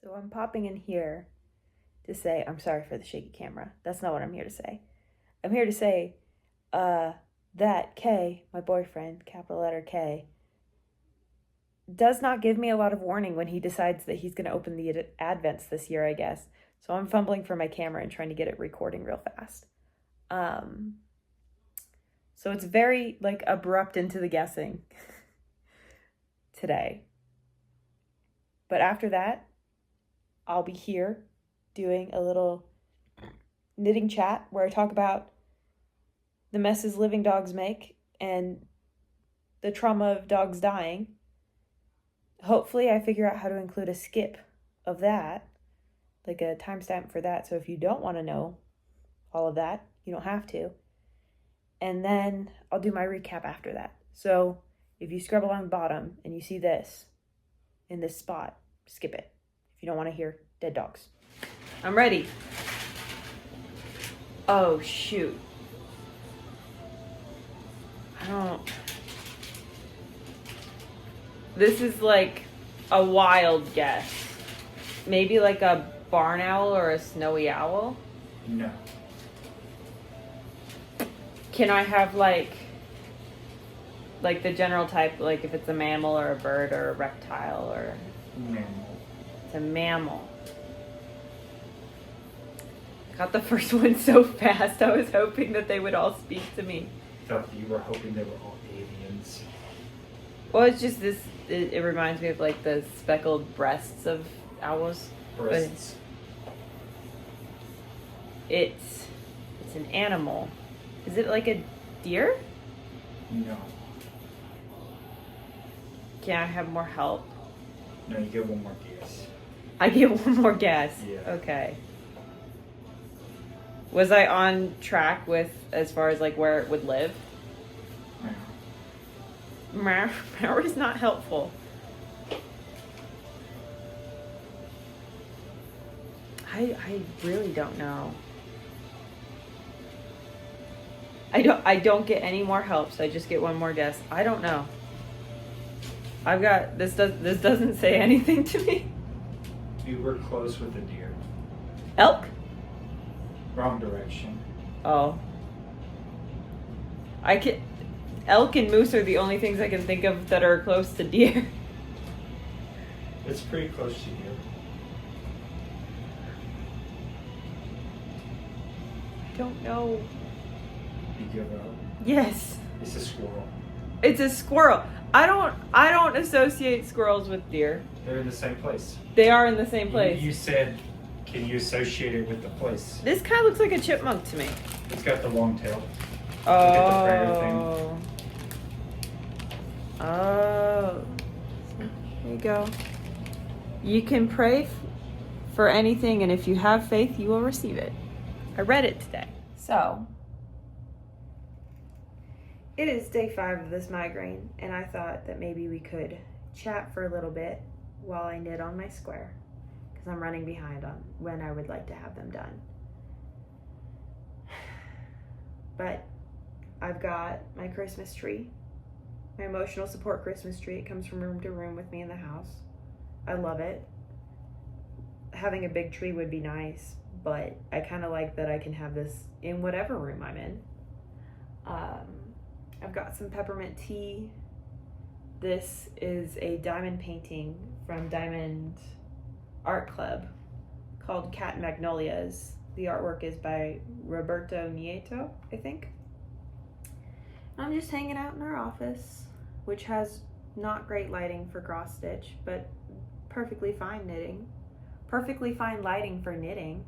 So I'm popping in here to say, I'm sorry for the shaky camera. That's not what I'm here to say. I'm here to say that K, my boyfriend, capital letter K, does not give me a lot of warning when he decides that he's going to open the advents this year, I guess. So I'm fumbling for my camera and trying to get it recording real fast. So it's very abrupt into the guessing today. But after that, I'll be here doing a little knitting chat where I talk about the messes living dogs make and the trauma of dogs dying. Hopefully I figure out how to include a skip of that, like a timestamp for that. So if you don't want to know all of that, you don't have to. And then I'll do my recap after that. So if you scrub along the bottom and you see this in this spot, skip it if you don't want to hear dead dogs. I'm ready. Oh, shoot. This is like a wild guess. Maybe like a barn owl or a snowy owl? No. Can I have like the general type, like if it's a mammal or a bird or a reptile or... Mammal. It's a mammal. Got the first one so fast. I was hoping that they would all speak to me. Thought you were hoping they were all aliens. Well, it's just this. It reminds me of like the speckled breasts of owls. Breasts. It's an animal. Is it like a deer? No. Can I have more help? No, you get one more guess. I get one more guess. Yeah. Okay. Was I on track with as far as like where it would live? No. Power is not helpful. I really don't know. I don't get any more help, so I just get one more guess. I don't know. I've got this doesn't say anything to me. You were close with the deer. Elk? Wrong direction. Oh. Elk and moose are the only things I can think of that are close to deer. It's pretty close to deer. I don't know. You give up. Yes. It's a squirrel. It's a squirrel. I don't associate squirrels with deer. They're in the same place. They are in the same place. You said, can you associate it with the place? This kind of looks like a chipmunk to me. It's got the long tail. Oh. Look at the prayer thing. Oh. There you go. You can pray for anything, and if you have faith, you will receive it. I read it today. So, it is day 5 of this migraine, and I thought that maybe we could chat for a little bit while I knit on my square, because I'm running behind on when I would like to have them done. But I've got my Christmas tree, my emotional support Christmas tree. It comes from room to room with me in the house. I love it. Having a big tree would be nice, but I kind of like that I can have this in whatever room I'm in. I've got some peppermint tea. This is a diamond painting from Diamond Art Club called Cat Magnolias. The artwork is by Roberto Nieto, I think. I'm just hanging out in our office, which has not great lighting for cross stitch, but perfectly fine knitting. Perfectly fine lighting for knitting.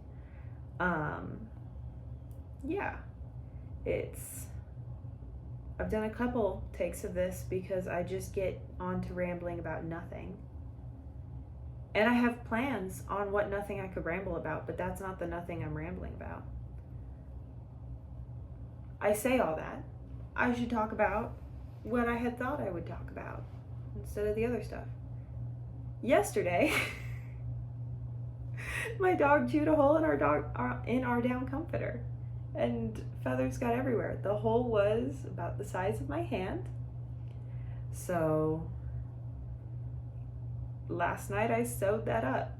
Yeah. I've done a couple takes of this because I just get on to rambling about nothing. And I have plans on what nothing I could ramble about, but that's not the nothing I'm rambling about. I say all that. I should talk about what I had thought I would talk about instead of the other stuff. Yesterday, my dog chewed a hole in our down comforter, and feathers got everywhere. The hole was about the size of my hand. So last night I sewed that up.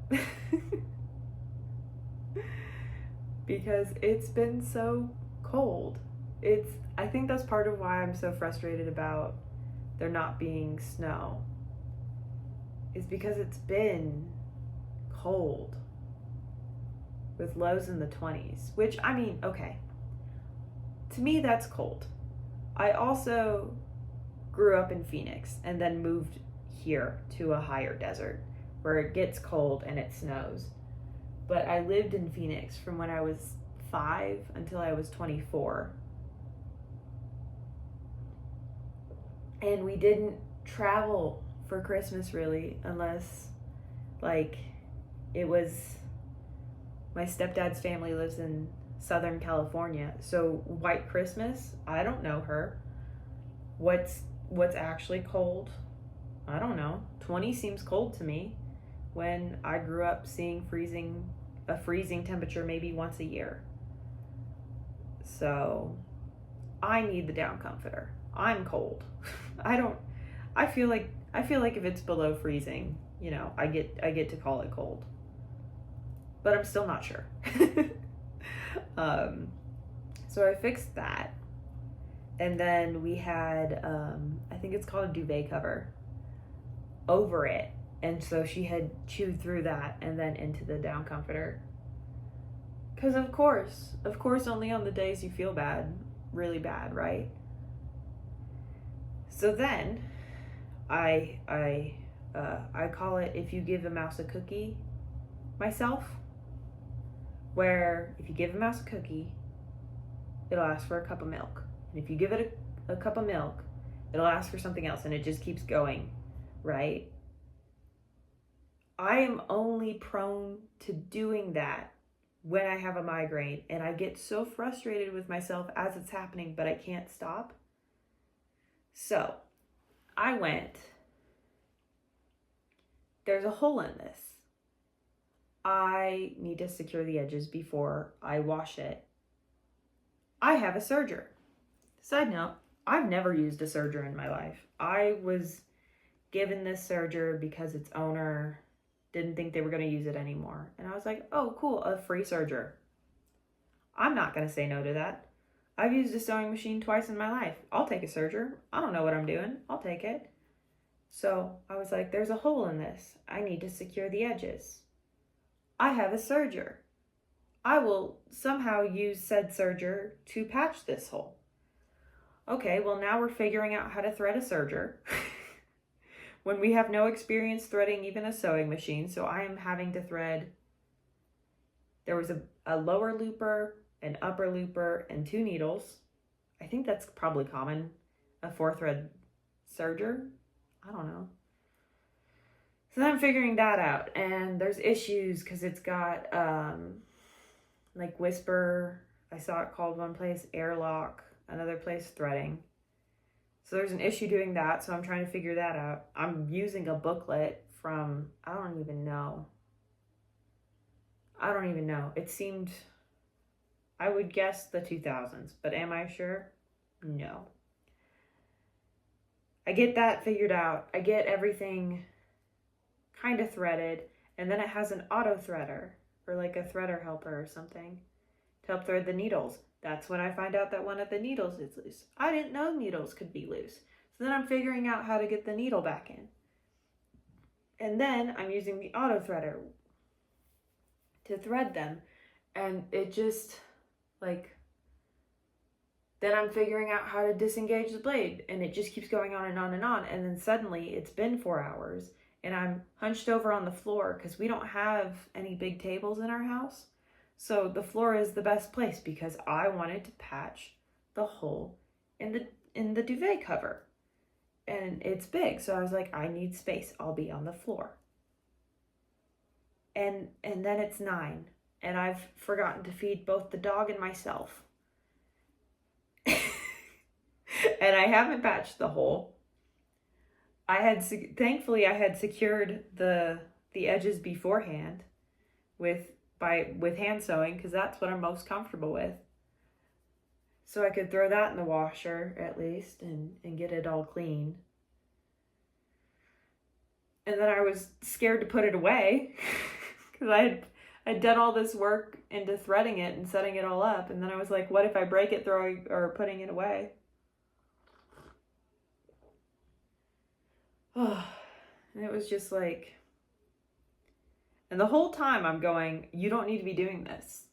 Because it's been so cold. I think that's part of why I'm so frustrated about there not being snow. Is because it's been cold with lows in the 20s, which, I mean, okay. To me, that's cold. I also grew up in Phoenix and then moved here to a higher desert where it gets cold and it snows. But I lived in Phoenix from when I was 5 until I was 24. And we didn't travel for Christmas really, unless like it was, my stepdad's family lives in Southern California. So White Christmas, I don't know her. What's actually cold? I don't know. 20 seems cold to me when I grew up seeing a freezing temperature maybe once a year. So I need the down comforter. I'm cold. I feel like if it's below freezing, you know, I get to call it cold. But I'm still not sure. So I fixed that. And then we had, I think it's called a duvet cover over it. And so she had chewed through that and then into the down comforter. Because of course, only on the days you feel bad, really bad, right? So then I call it if you give a mouse a cookie myself, where if you give a mouse a cookie, it'll ask for a cup of milk. And if you give it a cup of milk, it'll ask for something else, and it just keeps going, right? I am only prone to doing that when I have a migraine, and I get so frustrated with myself as it's happening, but I can't stop. So I went, there's a hole in this. I need to secure the edges before I wash it. I have a serger. Side note, I've never used a serger in my life. I was given this serger because its owner didn't think they were going to use it anymore. And I was like, oh, cool, a free serger. I'm not going to say no to that. I've used a sewing machine twice in my life. I'll take a serger. I don't know what I'm doing. I'll take it. So I was like, there's a hole in this. I need to secure the edges. I have a serger. I will somehow use said serger to patch this hole. Okay, well now we're figuring out how to thread a serger when we have no experience threading even a sewing machine. So I am having to thread, there was a lower looper, an upper looper, and 2 needles. I think that's probably common, a 4-thread serger. I don't know. So then I'm figuring that out, and there's issues because it's got like whisper, I saw it called one place airlock, another place threading. So there's an issue doing that, so I'm trying to figure that out. I'm using a booklet from, I don't even know. It seemed, I would guess the 2000s, but am I sure? No. I get that figured out. I get everything kind of threaded, and then it has an auto threader or like a threader helper or something to help thread the needles. That's when I find out that one of the needles is loose. I didn't know needles could be loose. So then I'm figuring out how to get the needle back in. And then I'm using the auto threader to thread them. And it just, like, then I'm figuring out how to disengage the blade. And it just keeps going on and on and on. And then suddenly it's been 4 hours. And I'm hunched over on the floor because we don't have any big tables in our house. So the floor is the best place because I wanted to patch the hole in the duvet cover. And it's big, so I was like, I need space. I'll be on the floor. And then it's 9, and I've forgotten to feed both the dog and myself. And I haven't patched the hole. Thankfully I had secured the edges beforehand with hand sewing, because that's what I'm most comfortable with. So I could throw that in the washer at least and get it all clean. And then I was scared to put it away because I'd done all this work into threading it and setting it all up. And then I was like, what if I break it throwing or putting it away? Oh, and it was just like, and the whole time I'm going, you don't need to be doing this.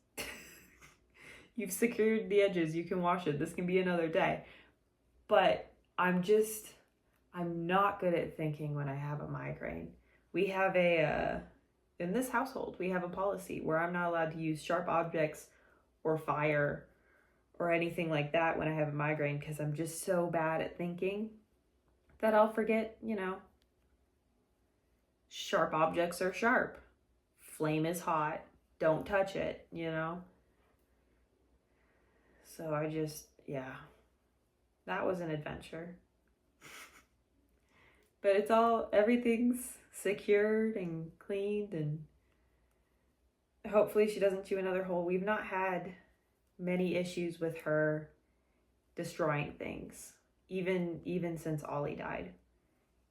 You've secured the edges. You can wash it. This can be another day. But I'm not good at thinking when I have a migraine. We have in this household, we have a policy where I'm not allowed to use sharp objects or fire or anything like that when I have a migraine because I'm just so bad at thinking that I'll forget, sharp objects are sharp. Flame is hot. Don't touch it, So I just, that was an adventure. But everything's secured and cleaned, and hopefully she doesn't chew another hole. We've not had many issues with her destroying things, even since Ollie died,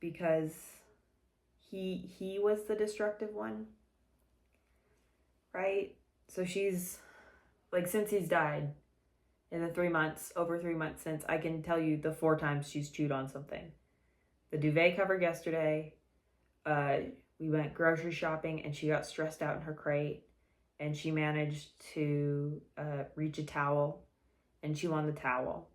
because he was the destructive one, right? So she's like, since he's died, in the over 3 months since, I can tell you the 4 times she's chewed on something. The duvet cover yesterday, we went grocery shopping and she got stressed out in her crate and she managed to reach a towel and chew on the towel.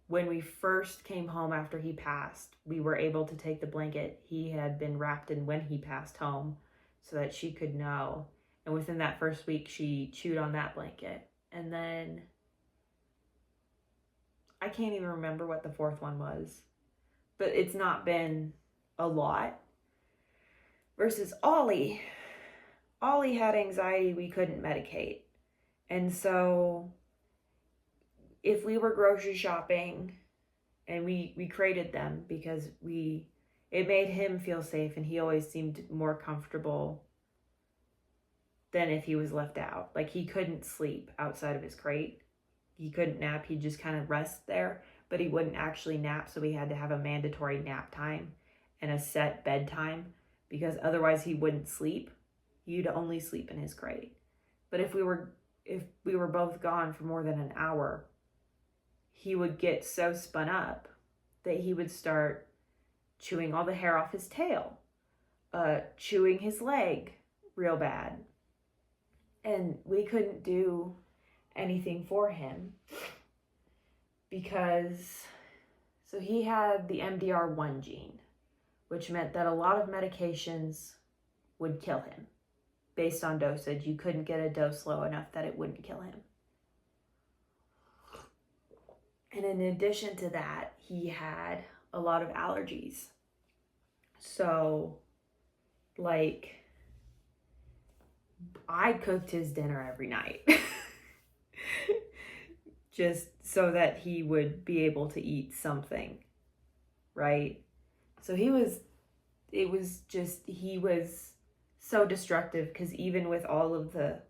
When we first came home after he passed, we were able to take the blanket he had been wrapped in when he passed home so that she could know. And within that first week, she chewed on that blanket. And then I can't even remember what the 4th one was, but it's not been a lot. Versus Ollie. Ollie had anxiety we couldn't medicate. And so if we were grocery shopping and we crated them because it made him feel safe and he always seemed more comfortable than if he was left out. Like, he couldn't sleep outside of his crate. He couldn't nap. He'd just kind of rest there, but he wouldn't actually nap. So we had to have a mandatory nap time and a set bedtime because otherwise he wouldn't sleep. He'd only sleep in his crate. But if we were both gone for more than an hour, he would get so spun up that he would start chewing all the hair off his tail, chewing his leg real bad. And we couldn't do anything for him because, so he had the MDR1 gene, which meant that a lot of medications would kill him based on dosage. You couldn't get a dose low enough that it wouldn't kill him. And in addition to that, he had a lot of allergies. So, like, I cooked his dinner every night just so that he would be able to eat something, right? So he was so destructive because even with all of the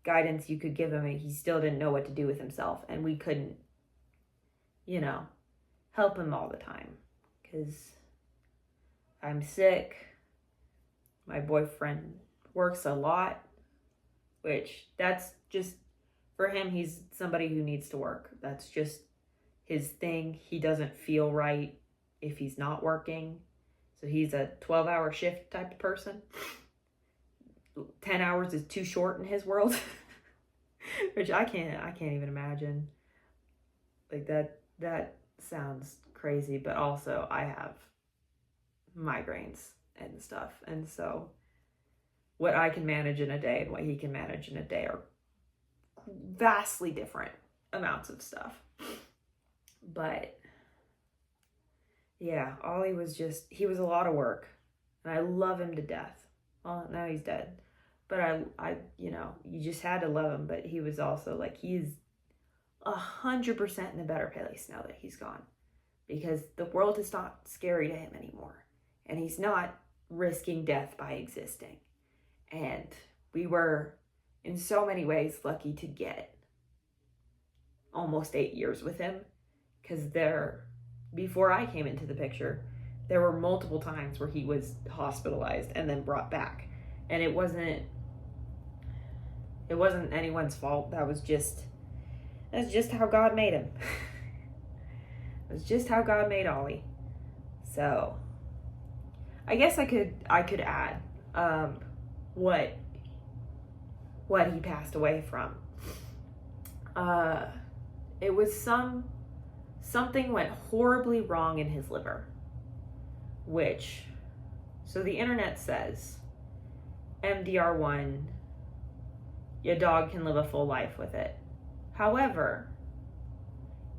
guidance you could give him, he still didn't know what to do with himself, and we couldn't, help him all the time because I'm sick. My boyfriend works a lot, which that's just, for him, he's somebody who needs to work. That's just his thing. He doesn't feel right if he's not working. So he's a 12-hour shift type of person. 10 hours is too short in his world, which I can't even imagine. Like, that sounds crazy, but also I have migraines and stuff. And so what I can manage in a day and what he can manage in a day are vastly different amounts of stuff. But yeah, Ollie was he was a lot of work, and I love him to death. Well, now he's dead, but I you just had to love him. But he was also like, he's 100% in a better place now that he's gone, because the world is not scary to him anymore, and he's not risking death by existing. And we were, in so many ways, lucky to get almost 8 years with him, because they're before I came into the picture, there were multiple times where he was hospitalized and then brought back. And it wasn't anyone's fault. That's just how God made him. That's just how God made Ollie. So I guess I could add what he passed away from. It was something went horribly wrong in his liver, so the internet says MDR1, your dog can live a full life with it. However,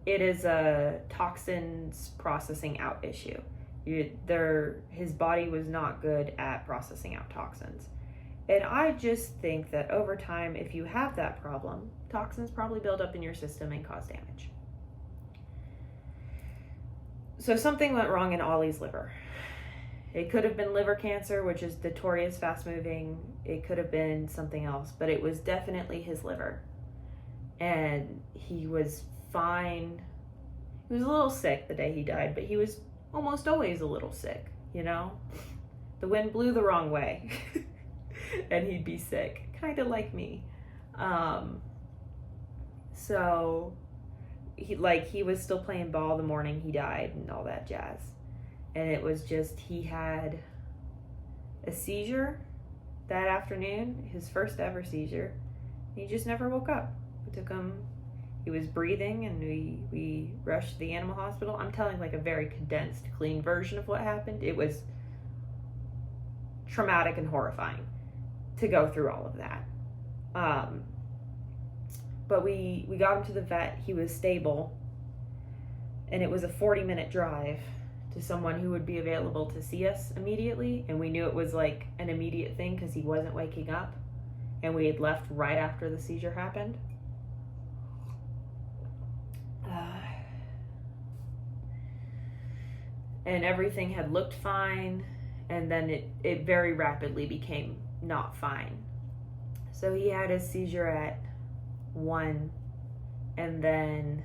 it is a toxins processing out issue. His body was not good at processing out toxins. And I just think that over time, if you have that problem, toxins probably build up in your system and cause damage. So something went wrong in Ollie's liver. It could have been liver cancer, which is notorious fast moving. It could have been something else, but it was definitely his liver. And he was fine. He was a little sick the day he died, but he was almost always a little sick, you know? The wind blew the wrong way and he'd be sick, kind of like me. So he was still playing ball the morning he died and all that jazz. And it was just, he had a seizure that afternoon, his first ever seizure. He just never woke up. We took him, he was breathing, and we rushed to the animal hospital. I'm telling like a very condensed, clean version of what happened. It was traumatic and horrifying to go through all of that. But we got him to the vet. He was stable, and it was a 40-minute drive to someone who would be available to see us immediately. And we knew it was like an immediate thing because he wasn't waking up, and we had left right after the seizure happened. And everything had looked fine, and then it very rapidly became not fine. So he had his seizure at 1, and then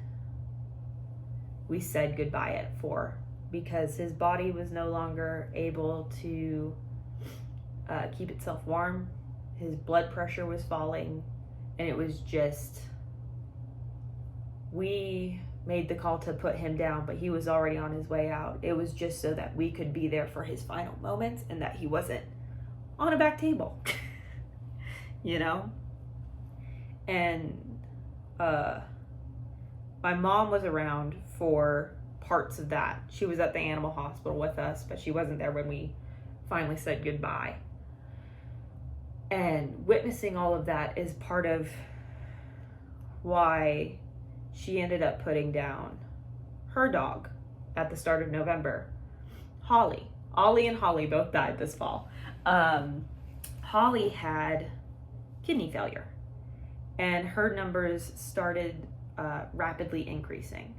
we said goodbye at 4 because his body was no longer able to keep itself warm. His blood pressure was falling, and it was just, we made the call to put him down, but he was already on his way out. It was just so that we could be there for his final moments and that he wasn't on a back table, you know? And my mom was around for parts of that. She was at the animal hospital with us, but she wasn't there when we finally said goodbye. And witnessing all of that is part of why she ended up putting down her dog at the start of November, Holly. Ollie and Holly both died this fall. Holly had kidney failure, and her numbers started rapidly increasing.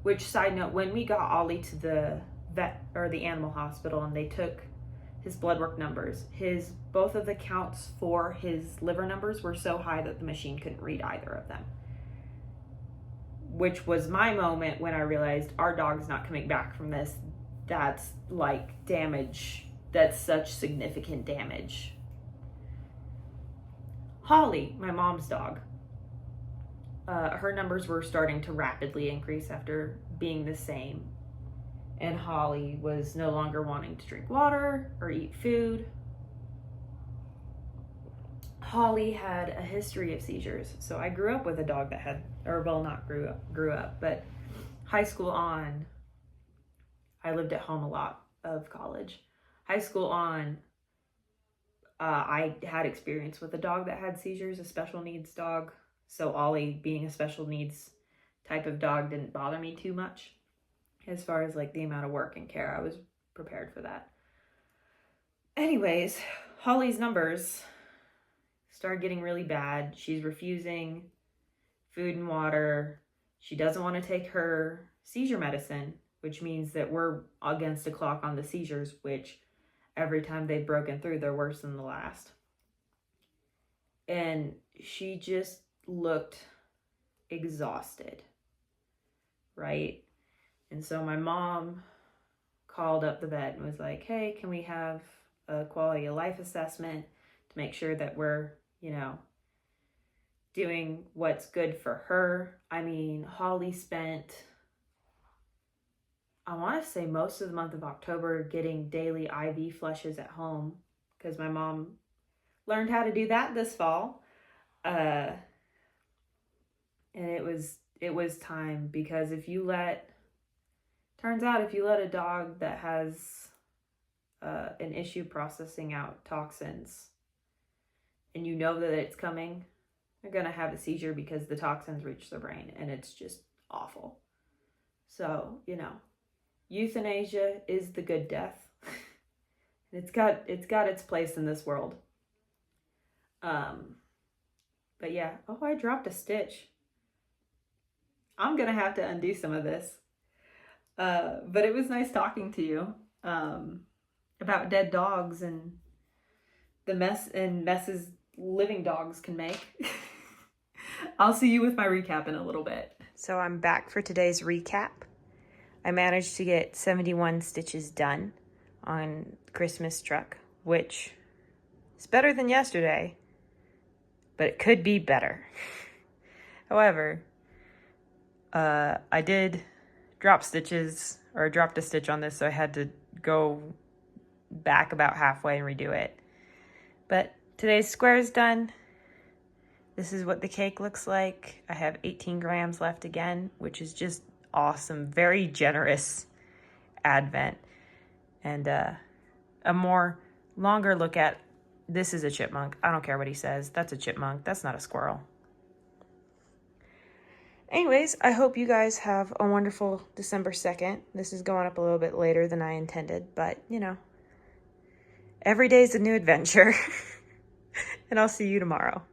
Which, side note, when we got Ollie to the vet or the animal hospital and they took his blood work numbers, both of the counts for his liver numbers were so high that the machine couldn't read either of them. Which was my moment when I realized our dog's not coming back from this. That's like damage. That's such significant damage. Holly, my mom's dog, her numbers were starting to rapidly increase after being the same. And Holly was no longer wanting to drink water or eat food. Holly had a history of seizures. So I grew up with a dog that had, or well, not grew up, but high school on, I lived at home a lot of college. High school on, I had experience with a dog that had seizures, a special needs dog. So Ollie, being a special needs type of dog, didn't bother me too much. As far as like the amount of work and care, I was prepared for that. Anyways, Holly's numbers started getting really bad. She's refusing food and water. She doesn't want to take her seizure medicine, which means that we're against a clock on the seizures, which every time they've broken through, they're worse than the last. And she just looked exhausted, right? And so my mom called up the vet and was like, hey, can we have a quality of life assessment to make sure that we're, doing what's good for her. I mean, Holly spent, I want to say, most of the month of October getting daily IV flushes at home because my mom learned how to do that this fall. And it was time, because turns out if you let a dog that has an issue processing out toxins and you know that it's coming, they're going to have a seizure because the toxins reach their brain, and it's just awful. So, euthanasia is the good death. It's got its place in this world. But yeah, I dropped a stitch. I'm going to have to undo some of this. But it was nice talking to you about dead dogs and the messes living dogs can make. I'll see you with my recap in a little bit. So I'm back for today's recap. I managed to get 71 stitches done on Christmas truck, which is better than yesterday, but it could be better. However, I did dropped a stitch on this, so I had to go back about halfway and redo it. But today's square is done. This is what the cake looks like. I have 18 grams left again, which is just awesome. Very generous advent. And a more longer look at, this is a chipmunk. I don't care what he says. That's a chipmunk. That's not a squirrel. Anyways, I hope you guys have a wonderful December 2nd. This is going up a little bit later than I intended, but every day is a new adventure. And I'll see you tomorrow.